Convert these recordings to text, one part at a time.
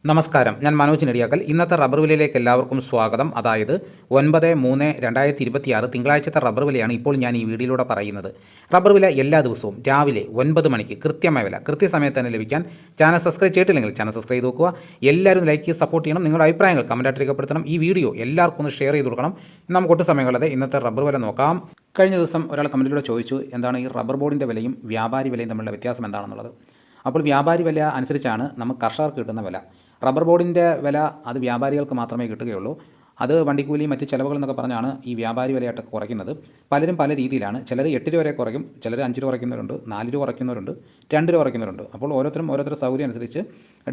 നമസ്കാരം, ഞാൻ മനോജ് നെടിയാക്കൽ. ഇന്നത്തെ റബ്ബർ വിലയിലേക്ക് എല്ലാവർക്കും സ്വാഗതം. അതായത് 9/3/2026 തിങ്കളാഴ്ചത്തെ റബ്ബർ വിലയാണ് ഇപ്പോൾ ഞാൻ ഈ വീഡിയോയിലൂടെ പറയുന്നത്. റബ്ബർ വില എല്ലാ ദിവസവും രാവിലെ 9 മണിക്ക് കൃത്യമായ വില കൃത്യസമയത്ത് തന്നെ ലഭിക്കാൻ ചാനൽ സബ്സ്ക്രൈബ് ചെയ്തിട്ടില്ലെങ്കിൽ ചാനൽ സബ്സ്ക്രൈബ് ചെയ്ത് നോക്കുക. എല്ലാവരും ലൈക്ക് ചെയ്ത് സപ്പോർട്ട് ചെയ്യണം. നിങ്ങളുടെ അഭിപ്രായങ്ങൾ കമൻറ്റായിട്ട് രേഖപ്പെടുത്തണം. ഈ വീഡിയോ എല്ലാവർക്കും ഒന്ന് ഷെയർ ചെയ്ത് കൊടുക്കണം. നമുക്ക് ഒട്ടും സമയങ്ങളത് ഇന്നത്തെ റബ്ബർ വില നോക്കാം. കഴിഞ്ഞ ദിവസം ഒരാൾ കമൻറ്റിലൂടെ ചോദിച്ചു, എന്താണ് ഈ റബ്ബർ ബോർഡിൻ്റെ വിലയും വ്യാപാരി വിലയും തമ്മിലുള്ള വ്യത്യാസം എന്താണെന്നുള്ളത്. അപ്പോൾ വ്യാപാരി വില അനുസരിച്ചാണ് നമുക്ക് കർഷകർക്ക് കിട്ടുന്ന വില. റബ്ബർ ബോർഡിൻ്റെ വില അത് വ്യാപാരികൾക്ക് മാത്രമേ കിട്ടുകയുള്ളൂ. അത് വണ്ടിക്കൂലി മറ്റ് ചിലവുകൾ എന്നൊക്കെ പറഞ്ഞാണ് ഈ വ്യാപാരി വിലയായിട്ട് കുറയ്ക്കുന്നത്. പലരും പല രീതിയിലാണ്. ചിലർ 8 രൂപ വരെ കുറയ്ക്കും, ചിലർ 5 രൂപ കുറയ്ക്കുന്നവരുണ്ട്, 4 രൂപ കുറയ്ക്കുന്നവരുണ്ട്, 2 രൂപ കുറയ്ക്കുന്നവരുണ്ട്. അപ്പോൾ ഓരോരുത്തരുടെ സൗകര്യം അനുസരിച്ച്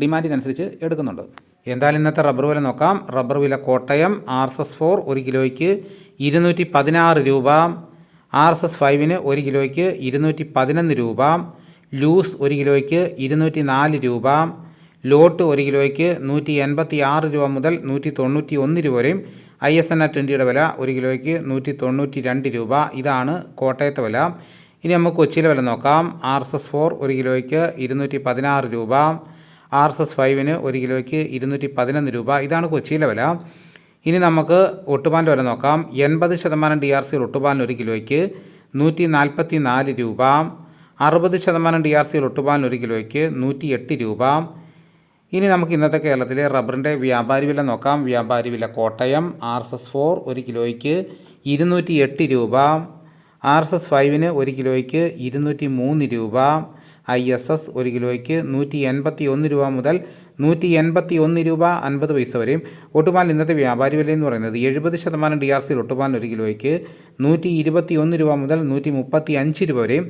ഡിമാൻഡിനനുസരിച്ച് എടുക്കുന്നുണ്ട്. എന്തായാലും ഇന്നത്തെ റബ്ബർ വില നോക്കാം. റബ്ബർ വില കോട്ടയം RSS-4 1 കിലോയ്ക്ക് 216 രൂപ, RSS-5 1 കിലോയ്ക്ക് 211 രൂപ, ലൂസ് 1 കിലോയ്ക്ക് 204 രൂപ, ലോട്ട് 1 കിലോയ്ക്ക് 186 രൂപ മുതൽ 191 രൂപ വരെയും. ISNR 20യുടെ വില 1 കിലോയ്ക്ക് 192 രൂപ. ഇതാണ് കോട്ടയത്തെ വില. ഇനി നമുക്ക് കൊച്ചിയിലെ വില നോക്കാം. RSS-4 1 കിലോയ്ക്ക് 216 രൂപ, RSS-5 1 കിലോയ്ക്ക് 211 രൂപ. ഇതാണ് കൊച്ചിയിലെ വില. ഇനി നമുക്ക് ഒട്ടുപാലിൻ്റെ വില നോക്കാം. 80% DRC ഒട്ടുപാലിന് 1 കിലോയ്ക്ക് 144 രൂപ, 60% DRC ഒട്ടുപാലിന് 1 കിലോയ്ക്ക് 108 രൂപ. ഇനി നമുക്ക് ഇന്നത്തെ കേരളത്തിലെ റബ്ബറിൻ്റെ വ്യാപാരി വില നോക്കാം. വ്യാപാരി വില കോട്ടയം RSS-4 1 കിലോയ്ക്ക് 208 രൂപ, RSS-5 1 കിലോയ്ക്ക് 203 രൂപ, ISS 1 കിലോയ്ക്ക് 181 രൂപ മുതൽ 181 രൂപ 50 പൈസ വരെയും. ഒട്ടുപാൽ ഇന്നത്തെ വ്യാപാരി വില എന്ന് പറയുന്നത് 70% DRC ഒട്ടുപാലിന് 1 കിലോയ്ക്ക് 121 രൂപ മുതൽ 135 രൂപ വരെയും.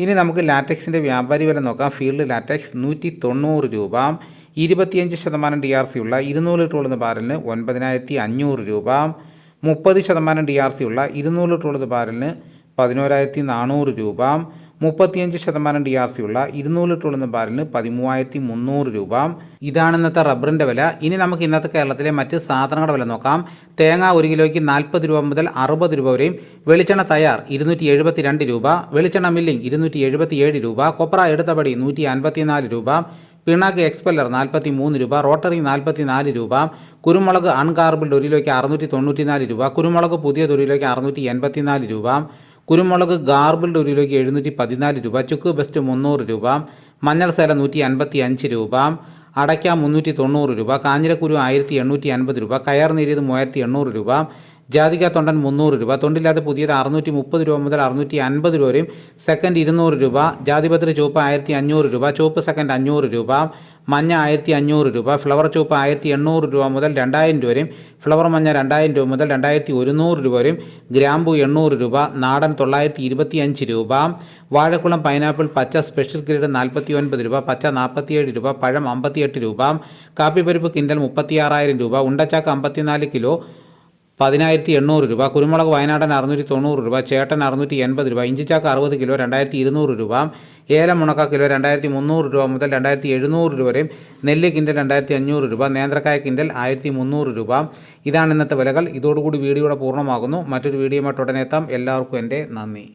ഇനി നമുക്ക് ലാറ്റക്സിൻ്റെ വ്യാപാരി വില നോക്കാം. ഫീൽഡ് ലാറ്റക്സ് 190 രൂപ, 25% DRC ഉള്ള 200 ലിറ്റർ ഉള്ള ബാരലിന് 9500 രൂപ, 30% DRC ഉള്ള 200 ലിറ്റർ ഉള്ള ബാരലിന് 11400 രൂപ, 35% DRC ഉള്ള 200 ലിറ്റർ ഉള്ള ബാരലിന് 13300 രൂപ. ഇതാണ് ഇന്നത്തെ റബ്ബറിൻ്റെ വില. ഇനി നമുക്ക് ഇന്നത്തെ കേരളത്തിലെ മറ്റ് സാധനങ്ങളുടെ വില നോക്കാം. തേങ്ങ 1 കിലോയ്ക്ക് 40 രൂപ മുതൽ 60 രൂപ വരെയും. വെളിച്ചെണ്ണ തയ്യാർ 272 രൂപ, വെളിച്ചെണ്ണ മില്ലിംഗ് 277 രൂപ, കൊപ്ര എടുത്തപടി 154 രൂപ, പിണ്ണാക്ക് എക്സ്പെല്ലർ 43 രൂപ, റോട്ടറി 44 രൂപ, കുരുമുളക് അൺകാർബിൾഡ് 1 കിലോയ്ക്ക് 694 രൂപ, കുരുമുളക് പുതിയത് 1 കിലോയ്ക്ക് 684 രൂപ, കുരുമുളക് ഗാർബിൾഡ് 1 കിലോയ്ക്ക് 714 രൂപ, ചുക്ക് ബെസ്റ്റ് 300 രൂപ, മഞ്ഞൾ സേല 155 രൂപ, അടയ്ക്ക 390 രൂപ, കാഞ്ഞിരക്കുരു 1850 രൂപ, കയർ നേരിയത് 3800 രൂപ, ജാതിക തൊണ്ടൻ 300 രൂപ, തൊണ്ടില്ലാതെ പുതിയത് 630 രൂപ മുതൽ 650 രൂപ വരെയും. സെക്കൻഡ് 200 രൂപ, ജാതിപത്രി ചുവപ്പ് 1500 രൂപ, ചുവപ്പ് സെക്കൻഡ് 500 രൂപ, മഞ്ഞ 1500 രൂപ, ഫ്ലവർ ചുവപ്പ് 1800 രൂപ മുതൽ 2000 രൂപ വരെയും, ഫ്ലവർ മഞ്ഞ 2000 രൂപ മുതൽ 2100 രൂപ വരെയും, ഗ്രാമ്പു 800 രൂപ, നാടൻ 925 രൂപ, വാഴക്കുളം പൈനാപ്പിൾ പച്ച സ്പെഷ്യൽ ഗ്രേഡ് 49 രൂപ, പച്ച 47 രൂപ, പഴം 58 രൂപ, കാപ്പിപ്പരിപ്പ് കിൻഡൽ 36,000 രൂപ, ഉണ്ടച്ചാക്ക് 54 കിലോ 10800 രൂപ, കുരുമുളക് വയനാടൻ 690 രൂപ, ചേട്ടൻ 680 രൂപ, ഇഞ്ചിച്ചാക്ക് 60 കിലോ 2200 രൂപ, ഏലം ഉണക്ക കിലോ 2300 രൂപ മുതൽ 2700 രൂപ വരെയും, നെല്ല് കിൻഡൽ 2500 രൂപ, നേന്ത്രക്കായ കിൻഡൽ 1300 രൂപ. ഇതാണ് ഇന്നത്തെ വിലകൾ. ഇതോടുകൂടി വീഡിയോയുടെ പൂർണ്ണമാകുന്നു. മറ്റൊരു വീഡിയോയുമായിട്ട് ഉടനെ എത്താം. എല്ലാവർക്കും എൻ്റെ നന്ദി.